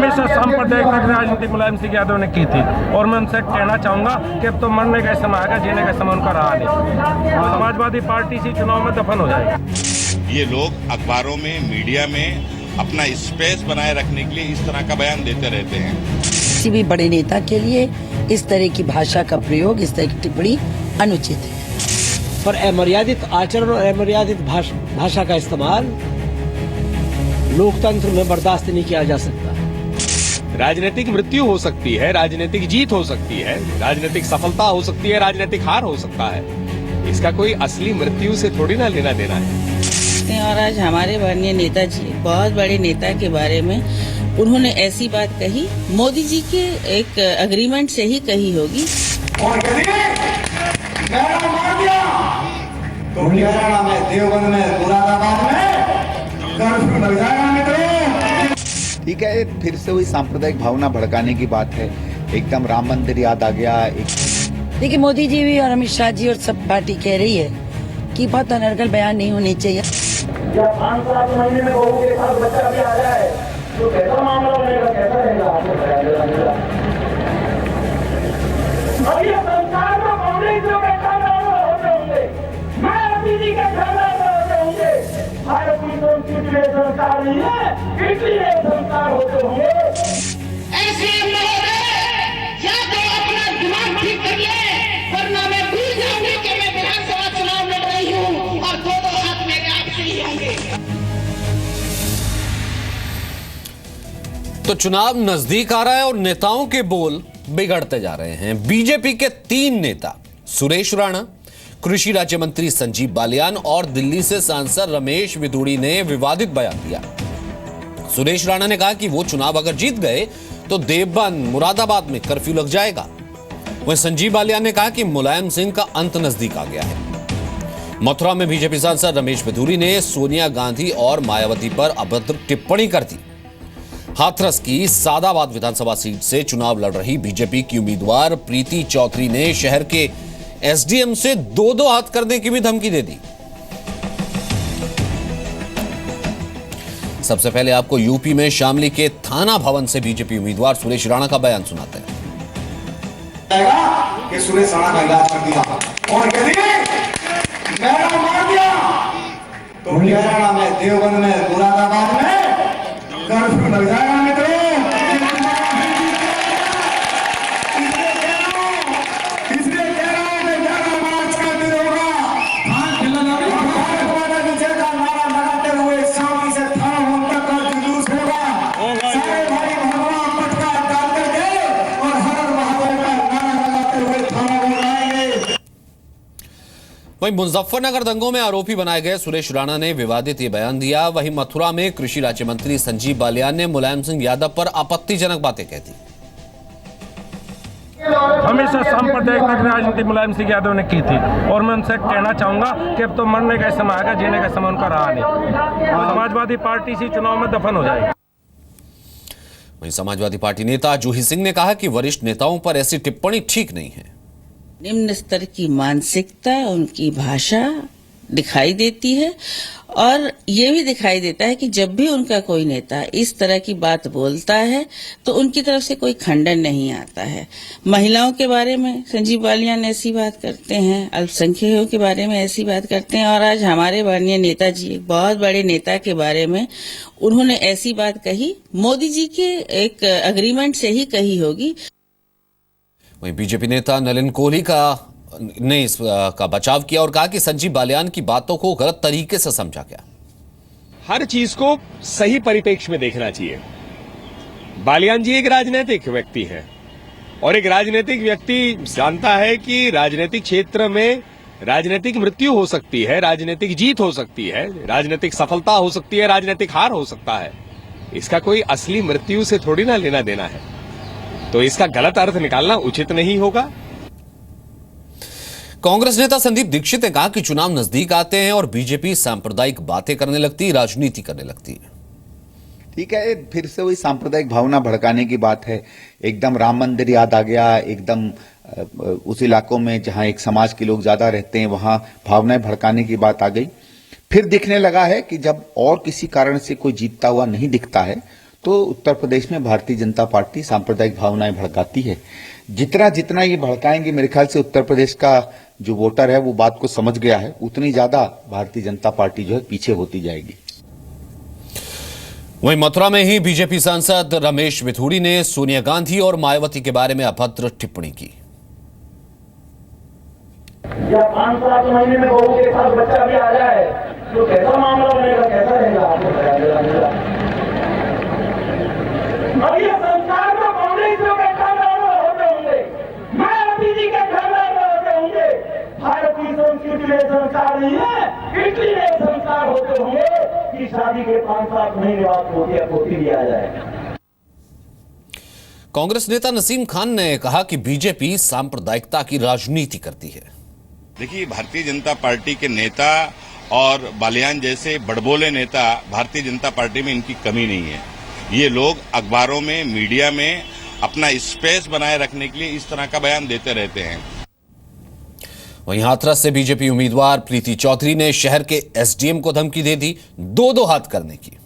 हमेशा सांप्रदायिक राजनीति मुलायम सिंह यादव ने की थी और मैं उनसे कहना चाहूंगा कि अब तो मरने का समय आएगा, जीने का समय उनका रहा नहीं। समाजवादी पार्टी इसी चुनाव में दफन हो जाएगी। ये लोग अखबारों में, मीडिया में अपना स्पेस बनाए रखने के लिए इस तरह का बयान देते रहते हैं। किसी भी बड़े नेता के लिए इस तरह की भाषा का प्रयोग, इस तरह की टिप्पणी अनुचित है। पर अमर्यादित आचरण और अमर्यादित भाषा का इस्तेमाल लोकतंत्र में बर्दाश्त नहीं किया जा सकता। राजनीतिक मृत्यु हो सकती है, राजनीतिक जीत हो सकती है, राजनीतिक सफलता हो सकती है, राजनीतिक हार हो सकता है। इसका कोई असली मृत्यु से थोड़ी ना लेना देना है। और आज हमारे माननीय नेताजी, बहुत बड़े नेता के बारे में उन्होंने ऐसी बात कही, मोदी जी के एक अग्रीमेंट से ही कही होगी। तो हरियाणा में, देवबंद में, मुरादाबाद में कर्फ्यू लग जाएगा मित्रों। ठीक है, फिर से वही सांप्रदायिक भावना भड़काने की बात है। एकदम राम मंदिर याद आ गया। देखिए, मोदी जी भी और अमित शाह जी और सब पार्टी कह रही है कि बहुत अनर्गल बयान नहीं होने चाहिए। जब 5-7 महीने में बहू के साथ बच्चा भी आ जाए तो कैसा मामला रहेगा, कैसा रहेगा आपको बताया। अब ये संसार में कांग्रेस लोग कैसा होते होंगे, मैं दीदी के खाना होते होंगे। हर कोई संस्कार नहीं है, इसलिए संस्कार होते होंगे। ऐसे या तो अपना दिमाग ठीक करिए, वरना मैं भूल जाऊंगी कि मैं विधानसभा चुनाव लड़ रही हूँ और दोनों हाथ मेरे आपसे ही होंगे। तो चुनाव नजदीक आ रहा है और नेताओं के बोल बिगड़ते जा रहे हैं। बीजेपी के 3 नेता सुरेश राणा, कृषि राज्य मंत्री संजीव बालियान और दिल्ली से सांसद रमेश विधूड़ी ने विवादित बयान दिया। सुरेश राणा ने कहा कि वो चुनाव अगर जीत गए तो देवबंद, मुरादाबाद में कर्फ्यू लग जाएगा। वहीं संजीव बालियान ने कहा कि मुलायम सिंह का अंत नजदीक आ गया है। मथुरा में बीजेपी सांसद रमेश विधूड़ी ने सोनिया गांधी और मायावती पर अभद्र टिप्पणी कर दी। हाथरस की सादाबाद विधानसभा सीट से चुनाव लड़ रही बीजेपी की उम्मीदवार प्रीति चौधरी ने शहर के एसडीएम से 2-2 हाथ करने की भी धमकी दे दी। सबसे पहले आपको यूपी में शामली के थाना भवन से बीजेपी उम्मीदवार सुरेश राणा का बयान सुनाते हैं। कि सुरेश राणा का इलाज कर दिया और मैंने मार दिया तो हरियाणा में, देवबंद में, मुरादाबाद में कर्फ्यू लग जाएगा मित्रों। इसलिए कह रहा हूं कि 11 मार्च का दिन होगा। नारा लगाते हुए शामली से थाना भवन तक का जुलूस होगा। सारे भाई भगवान पटका डाल करके और हर महादेव का नारा लगाते हुए थाना भवन आएंगे। वहीं मुजफ्फरनगर दंगों में आरोपी बनाए गए सुरेश राणा ने विवादित ये बयान दिया। वहीं मथुरा में कृषि राज्य मंत्री संजीव बालियान ने मुलायम सिंह यादव पर आपत्तिजनक बातें कह दी। हमेशा सांप्रदायिक राजनीति मुलायम सिंह यादव ने की थी और मैं उनसे कहना चाहूंगा कि अब तो मरने का समय आएगा, जीने का समय उनका रहा नहीं। समाजवादी पार्टी इसी चुनाव में दफन हो जाएगी। वहीं समाजवादी पार्टी नेता जूही सिंह ने कहा कि वरिष्ठ नेताओं पर ऐसी टिप्पणी ठीक नहीं है। निम्न स्तर की मानसिकता, उनकी भाषा दिखाई देती है और ये भी दिखाई देता है कि जब भी उनका कोई नेता इस तरह की बात बोलता है तो उनकी तरफ से कोई खंडन नहीं आता है। महिलाओं के बारे में संजीव बालियान ऐसी बात करते हैं, अल्पसंख्यकों के बारे में ऐसी बात करते हैं और आज हमारे माननीय नेताजी, एक बहुत बड़े नेता के बारे में उन्होंने ऐसी बात कही, मोदी जी के एक अग्रीमेंट से ही कही होगी। वहीं बीजेपी नेता नलिन कोहली ने इसका बचाव किया और कहा कि संजीव बालियान की बातों को गलत तरीके से समझा गया। हर चीज को सही परिप्रेक्ष्य में देखना चाहिए। बालियान जी एक राजनीतिक व्यक्ति हैं और एक राजनीतिक व्यक्ति जानता है कि राजनीतिक क्षेत्र में राजनीतिक मृत्यु हो सकती है, राजनीतिक जीत हो सकती है, राजनीतिक सफलता हो सकती है, राजनीतिक हार हो सकता है। इसका कोई असली मृत्यु से थोड़ी ना लेना देना है, तो इसका गलत अर्थ निकालना उचित नहीं होगा। कांग्रेस नेता संदीप दीक्षित ने कहा कि चुनाव नजदीक आते हैं और बीजेपी सांप्रदायिक बातें करने लगती, राजनीति करने लगती है। ठीक है, फिर से वही सांप्रदायिक भावना भड़काने की बात है। एकदम राम मंदिर याद आ गया। एकदम उस इलाकों में जहां एक समाज के लोग ज्यादा रहते हैं वहां भावनाएं भड़काने की बात आ गई। फिर दिखने लगा है कि जब और किसी कारण से कोई जीतता हुआ नहीं दिखता है तो उत्तर प्रदेश में भारतीय जनता पार्टी सांप्रदायिक भावनाएं भड़काती है। जितना जितना ये भड़काएंगे, मेरे ख्याल से उत्तर प्रदेश का जो वोटर है वो बात को समझ गया है, उतनी ज्यादा भारतीय जनता पार्टी जो है पीछे होती जाएगी। वहीं मथुरा में ही बीजेपी सांसद रमेश विथूड़ी ने सोनिया गांधी और मायावती के बारे में अभद्र टिप्पणी की। या 5-7 महीने में बहू के साथ बच्चा भी आ जाए तो कैसा मामला बनेगा, कैसा रहेगा आपको बताया। अब ये संस्कार तो कांग्रेस के खानदान में होते होंगे, मायावती जी के खानदान में होते होंगे। भारतीय संस्कृति में संस्कार नहीं है, इटली में संस्कार होते होंगे कि शादी के 5-7 महीने बाद पोती भी आ जाए। कांग्रेस नेता नसीम खान ने कहा कि बीजेपी सांप्रदायिकता की राजनीति करती है। देखिए, भारतीय जनता पार्टी के नेता और बालियान जैसे बड़बोले नेता भारतीय जनता पार्टी में इनकी कमी नहीं है। ये लोग अखबारों में, मीडिया में अपना स्पेस बनाए रखने के लिए इस तरह का बयान देते रहते हैं। वहीं हाथरस से बीजेपी उम्मीदवार प्रीति चौधरी ने शहर के एसडीएम को धमकी दे दी 2-2 हाथ करने की।